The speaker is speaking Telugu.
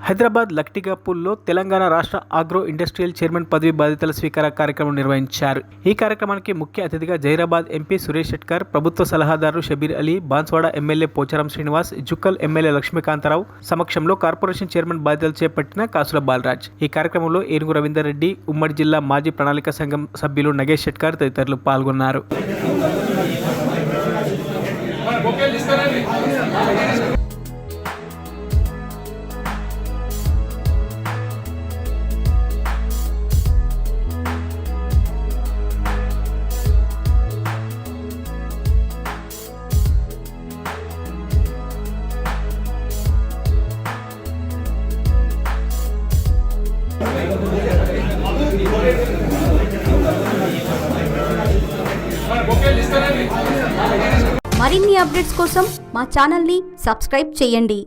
హైదరాబాద్ లక్టిగాపూల్లో తెలంగాణ రాష్ట్ర ఆగ్రో ఇండస్ట్రియల్ చైర్మన్ పదవి బాధ్యతల స్వీకార కార్యక్రమం నిర్వహించారు. ఈ కార్యక్రమానికి ముఖ్య అతిథిగా జైరాబాద్ ఎంపీ సురేష్ షెట్కర్, ప్రభుత్వ సలహాదారు షబీర్ అలీ, బాన్స్వాడ ఎమ్మెల్యే పోచారం శ్రీనివాస్, జుక్కల్ ఎమ్మెల్యే లక్ష్మీకాంతారావు సమక్షంలో కార్పొరేషన్ చైర్మన్ బాధ్యతలు చేపట్టిన కాసుల బాలరాజ్. ఈ కార్యక్రమంలో ఏనుగు రవీందర్ రెడ్డి, ఉమ్మడి జిల్లా మాజీ ప్రణాళిక సంఘం సభ్యులు నగేష్ షెట్కర్ తదితరులు పాల్గొన్నారు. మరిన్ని అప్డేట్స్ కోసం మా ఛానల్ని సబ్స్క్రైబ్ చేయండి.